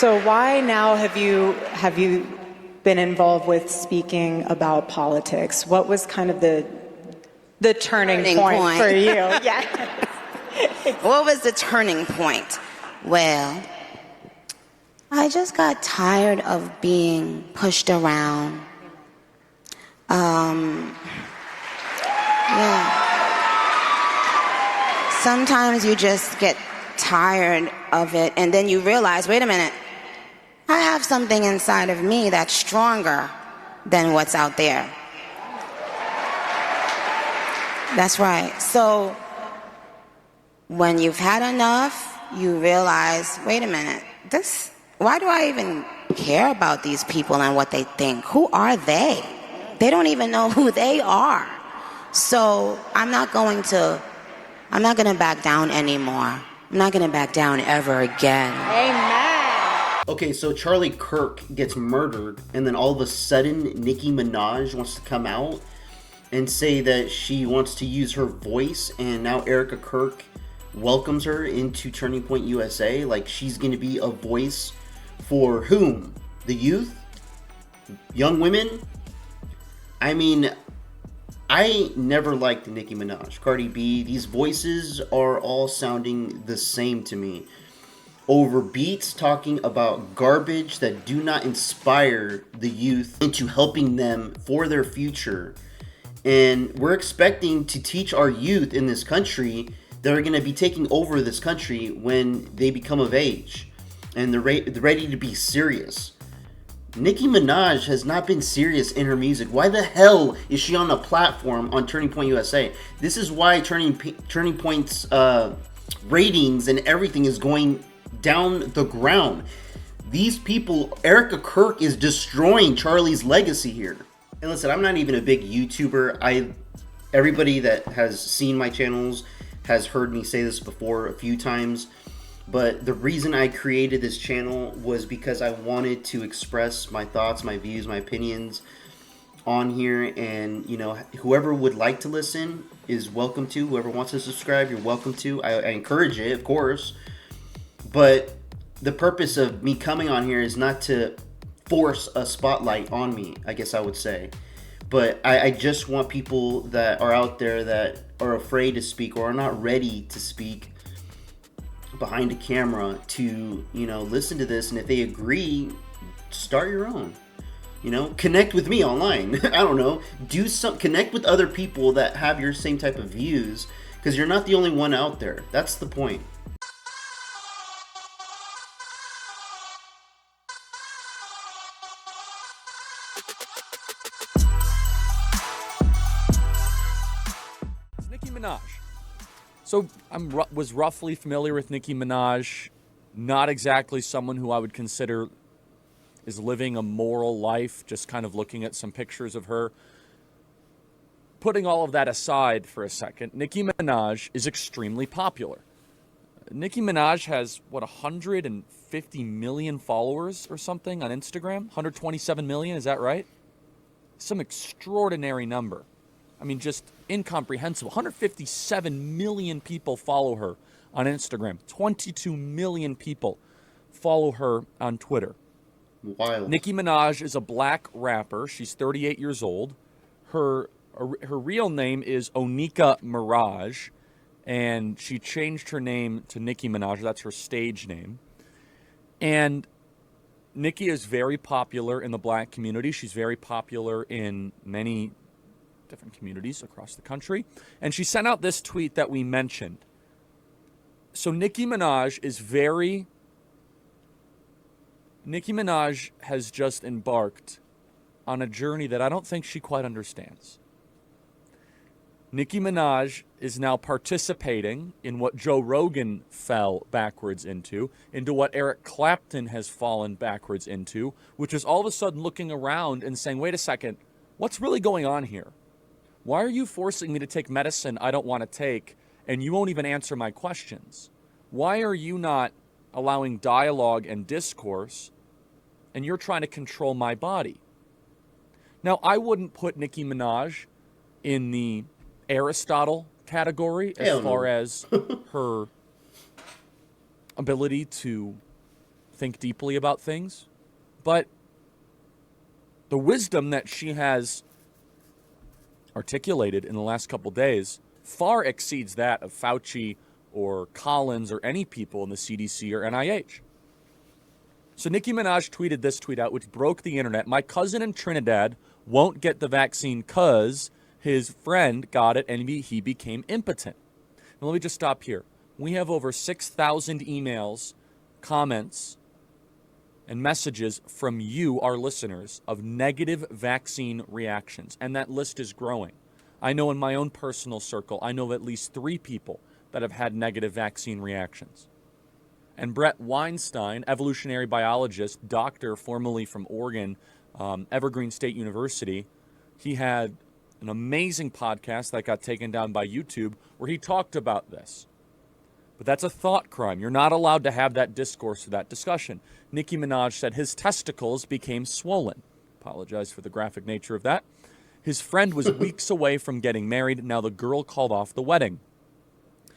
So why now have you been involved with speaking about politics? What was kind of the turning point for you? Yeah. What was the turning point? Well, I just got tired of being pushed around. Yeah. Sometimes you just get tired of it, and then you realize, wait a minute, I have something inside of me that's stronger than what's out there. That's right. So when you've had enough, you realize, wait a minute, why do I even care about these people and what they think? Who are they? They don't even know who they are. So I'm not going to back down anymore. I'm not going to back down ever again. Amen. Okay, so Charlie Kirk gets murdered, and then all of a sudden, Nicki Minaj wants to come out and say that she wants to use her voice, and now Erica Kirk welcomes her into Turning Point USA. Like, she's going to be a voice for whom? The youth? Young women? I mean, I never liked Nicki Minaj, Cardi B. These voices are all sounding the same to me. Over beats talking about garbage that do not inspire the youth into helping them for their future. And we're expecting to teach our youth in this country that are going to be taking over this country when they become of age. And they're ready to be serious. Nicki Minaj has not been serious in her music. Why the hell is she on a platform on Turning Point USA? This is why Turning Point's ratings and everything is going down the ground. These people, Erica Kirk is destroying Charlie's legacy here. And listen, I'm not even a big YouTuber. Everybody that has seen my channels has heard me say this before a few times. But the reason I created this channel was because I wanted to express my thoughts, my views, my opinions on here. And, you know, whoever would like to listen is welcome to. Whoever wants to subscribe, you're welcome to. I encourage it, of course. But the purpose of me coming on here is not to force a spotlight on me, I guess I would say. But I just want people that are out there that are afraid to speak or are not ready to speak behind a camera to, you know, listen to this, and if they agree, start your own. You know, connect with me online. I don't know, connect with other people that have your same type of views, because you're not the only one out there. That's the point. Nicki Minaj. So I was roughly familiar with Nicki Minaj. Not exactly someone who I would consider is living a moral life, just kind of looking at some pictures of her. Putting all of that aside for a second, Nicki Minaj is extremely popular. Nicki Minaj has, 150 million followers or something on Instagram? 127 million, is that right? Some extraordinary number. I mean, just incomprehensible. 157 million people follow her on Instagram. 22 million people follow her on Twitter. Wild. Nicki Minaj is a black rapper. She's 38 years old. Her real name is Onika Mirage, and she changed her name to Nicki Minaj. That's her stage name. And Nicki is very popular in the black community. She's very popular in many different communities across the country. And she sent out this tweet that we mentioned. So Nicki Minaj has just embarked on a journey that I don't think she quite understands. Nicki Minaj is now participating in what Joe Rogan fell backwards into what Eric Clapton has fallen backwards into, which is all of a sudden looking around and saying, wait a second, what's really going on here? Why are you forcing me to take medicine I don't want to take, and you won't even answer my questions? Why are you not allowing dialogue and discourse, and you're trying to control my body? Now, I wouldn't put Nicki Minaj in the Aristotle category as far as her ability to think deeply about things, but the wisdom that she has articulated in the last couple days far exceeds that of Fauci or Collins or any people in the CDC or NIH. So Nicki Minaj tweeted this tweet out, which broke the internet. My cousin in Trinidad won't get the vaccine because his friend got it and he became impotent. Now, let me just stop here. We have over 6,000 emails, comments, and messages from you, our listeners, of negative vaccine reactions. And that list is growing. I know in my own personal circle, I know of at least 3 people that have had negative vaccine reactions. And Brett Weinstein, evolutionary biologist, doctor formerly from Oregon, Evergreen State University, he had an amazing podcast that got taken down by YouTube where he talked about this. But that's a thought crime. You're not allowed to have that discourse or that discussion. Nicki Minaj said his testicles became swollen. Apologize for the graphic nature of that. His friend was weeks away from getting married. Now the girl called off the wedding.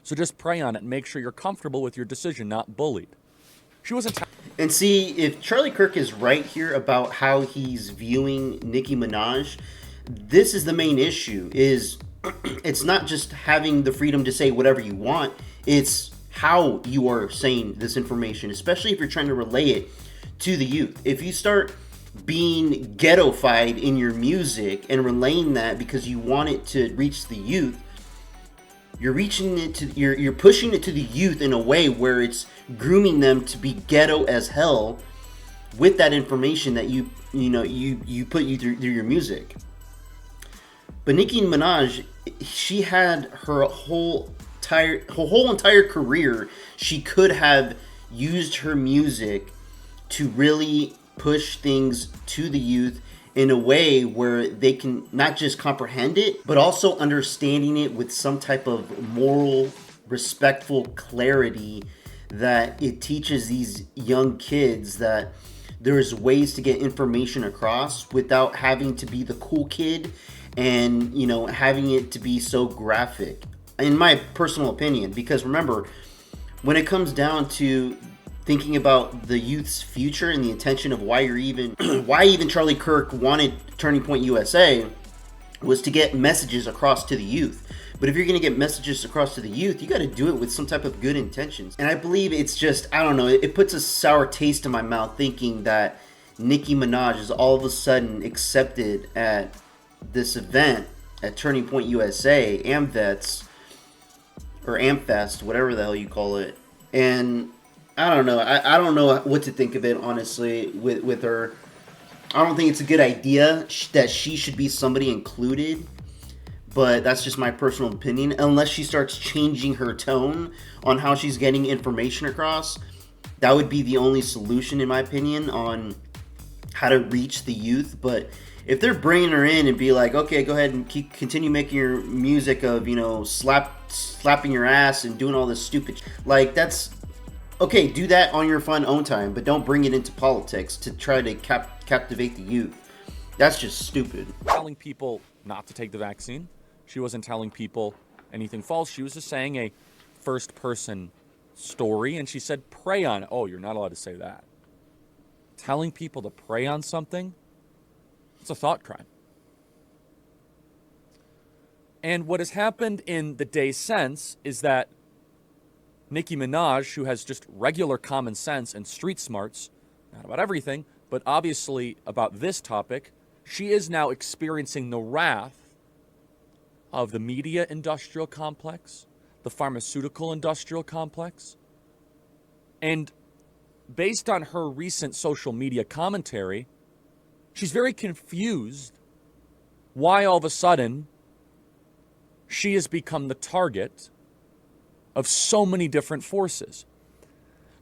So just pray on it and make sure you're comfortable with your decision, not bullied. She wasn't... And see, if Charlie Kirk is right here about how he's viewing Nicki Minaj, this is the main issue, is it's not just having the freedom to say whatever you want, it's how you are saying this information, especially if you're trying to relay it to the youth. If you start being ghettofied in your music and relaying that because you want it to reach the youth, you're pushing it to the youth in a way where it's grooming them to be ghetto as hell with that information that you put through your music. But Nicki Minaj, she had her whole entire career, she could have used her music to really push things to the youth in a way where they can not just comprehend it, but also understanding it with some type of moral, respectful clarity that it teaches these young kids that there's ways to get information across without having to be the cool kid and, having it to be so graphic, in my personal opinion. Because remember, when it comes down to thinking about the youth's future and the intention of why even Charlie Kirk wanted Turning Point USA was to get messages across to the youth. But if you're going to get messages across to the youth, you got to do it with some type of good intentions. And I believe it's just, I don't know, it puts a sour taste in my mouth thinking that Nicki Minaj is all of a sudden accepted at this event at Turning Point USA, AMFEST, or AMFEST, whatever the hell you call it. And I don't know. I don't know what to think of it, honestly, with her. I don't think it's a good idea that she should be somebody included. But that's just my personal opinion. Unless she starts changing her tone on how she's getting information across, that would be the only solution, in my opinion, on how to reach the youth. But if they're bringing her in and be like, okay, go ahead and continue making your music of, slapping your ass and doing all this stupid, that's... Okay, do that on your fun own time, but don't bring it into politics to try to captivate the youth. That's just stupid. Telling people not to take the vaccine. She wasn't telling people anything false. She was just saying a first-person story, and she said, pray on it. Oh, you're not allowed to say that. Telling people to pray on something, it's a thought crime. And what has happened in the days since is that Nicki Minaj, who has just regular common sense and street smarts, not about everything, but obviously about this topic, she is now experiencing the wrath of the media industrial complex, the pharmaceutical industrial complex. And based on her recent social media commentary, she's very confused why all of a sudden she has become the target of so many different forces.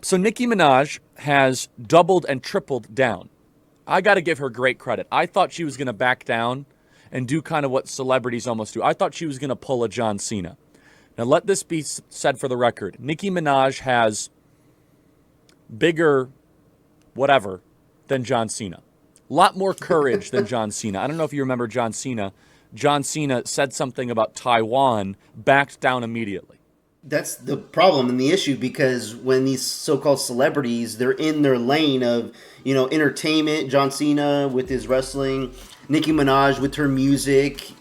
So Nicki Minaj has doubled and tripled down. I got to give her great credit. I thought she was going to back down and do kind of what celebrities almost do. I thought she was going to pull a John Cena. Now let this be said for the record. Nicki Minaj has bigger whatever than John Cena. A lot more courage than John Cena. I don't know if you remember John Cena. John Cena said something about Taiwan, backed down immediately. that's the problem and the issue, because when these so-called celebrities, they're in their lane of, entertainment, John Cena with his wrestling, Nicki Minaj with her music,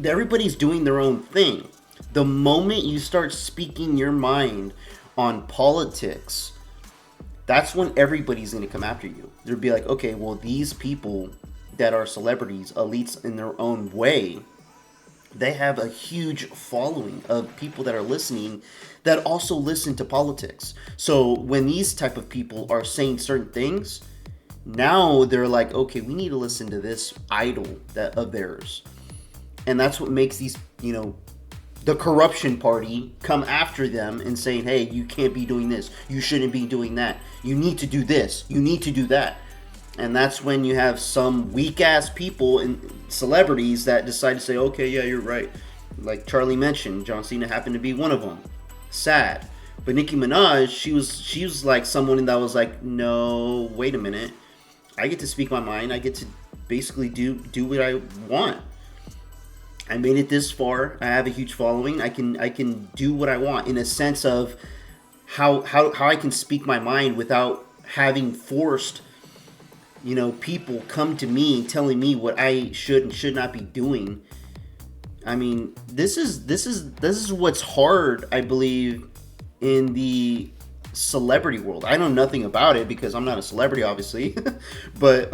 everybody's doing their own thing. The moment you start speaking your mind on politics, that's when everybody's going to come after you. They'll be like, okay, well, these people that are celebrities, elites in their own way, they have a huge following of people that are listening that also listen to politics. So when these type of people are saying certain things, now they're like, okay, we need to listen to this idol of theirs. And that's what makes these, the corruption party come after them and saying, hey, you can't be doing this. You shouldn't be doing that. You need to do this. You need to do that. And that's when you have some weak-ass people and celebrities that decide to say, okay, yeah, you're right. Like Charlie mentioned, John Cena happened to be one of them. Sad. But Nicki Minaj, she was like someone that was like, no, wait a minute. I get to speak my mind. I get to basically do what I want. I made it this far. I have a huge following. I can do what I want, in a sense of how I can speak my mind without having forced people come to me telling me what I should and should not be doing. I mean, this is what's hard, I believe, in the celebrity world. I know nothing about it because I'm not a celebrity, obviously, but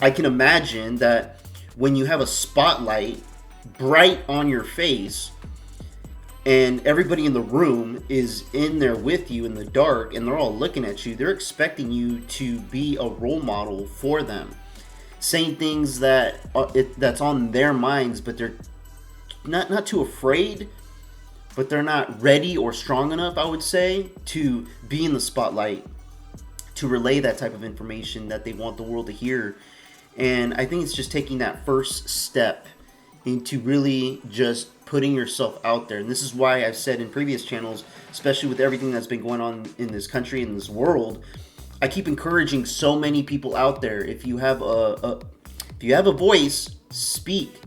I can imagine that when you have a spotlight bright on your face and everybody in the room is in there with you in the dark and they're all looking at you, they're expecting you to be a role model for them, saying things that's on their minds, but they're not too afraid, but they're not ready or strong enough, I would say, to be in the spotlight, to relay that type of information that they want the world to hear. And I think it's just taking that first step into really just putting yourself out there. And this is why I've said in previous channels, especially with everything that's been going on in this country, in this world, I keep encouraging so many people out there. If you have a voice, speak.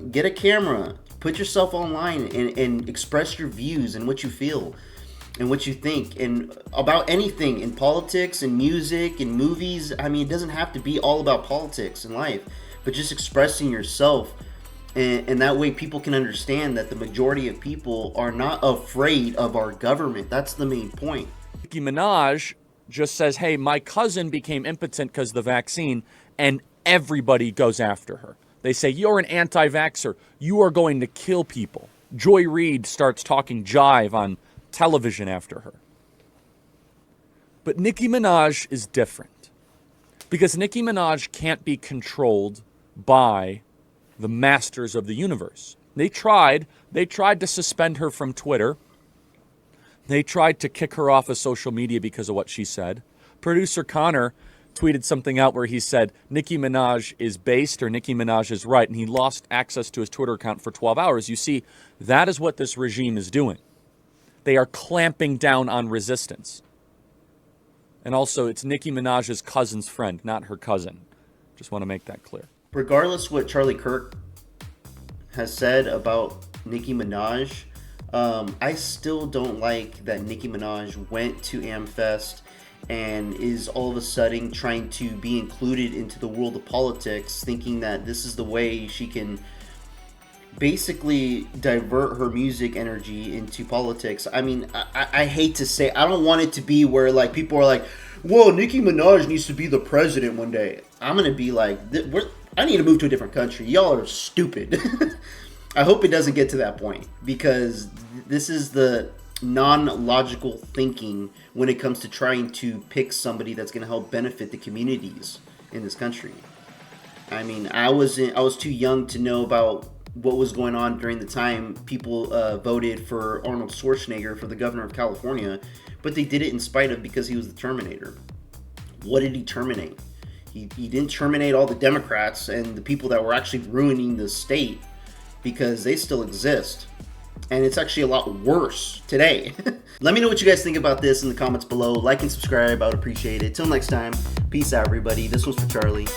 Get a camera. Put yourself online and express your views and what you feel and what you think and about anything in politics and music and movies. I mean, it doesn't have to be all about politics in life, but just expressing yourself. And that way people can understand that the majority of people are not afraid of our government. That's the main point. Nicki Minaj just says, hey, my cousin became impotent because of the vaccine, and everybody goes after her. They say, you're an anti-vaxxer. You are going to kill people. Joy Reid starts talking jive on television after her. But Nicki Minaj is different, because Nicki Minaj can't be controlled by the masters of the universe. They tried to suspend her from Twitter. They tried to kick her off of social media because of what she said. Producer Connor tweeted something out where he said Nicki Minaj is based or Nicki Minaj is right, and he lost access to his Twitter account for 12 hours. You see, that is what this regime is doing. They are clamping down on resistance. And also, it's Nicki Minaj's cousin's friend, not her cousin. Just want to make that clear. Regardless what Charlie Kirk has said about Nicki Minaj, I still don't like that Nicki Minaj went to AMFEST and is all of a sudden trying to be included into the world of politics, thinking that this is the way she can basically divert her music energy into politics. I mean, I hate to say, I don't want it to be where like people are like, whoa, Nicki Minaj needs to be the president one day. I'm going to be like, I need to move to a different country. Y'all are stupid. I hope it doesn't get to that point, because this is the non-logical thinking when it comes to trying to pick somebody that's going to help benefit the communities in this country. I mean, I was too young to know about what was going on during the time people voted for Arnold Schwarzenegger for the governor of California, but they did it in spite of, because he was the Terminator. What did he terminate? He didn't terminate all the Democrats and the people that were actually ruining the state, because they still exist. And it's actually a lot worse today. Let me know what you guys think about this in the comments below. Like and subscribe. I would appreciate it. Till next time. Peace out, everybody. This was for Charlie.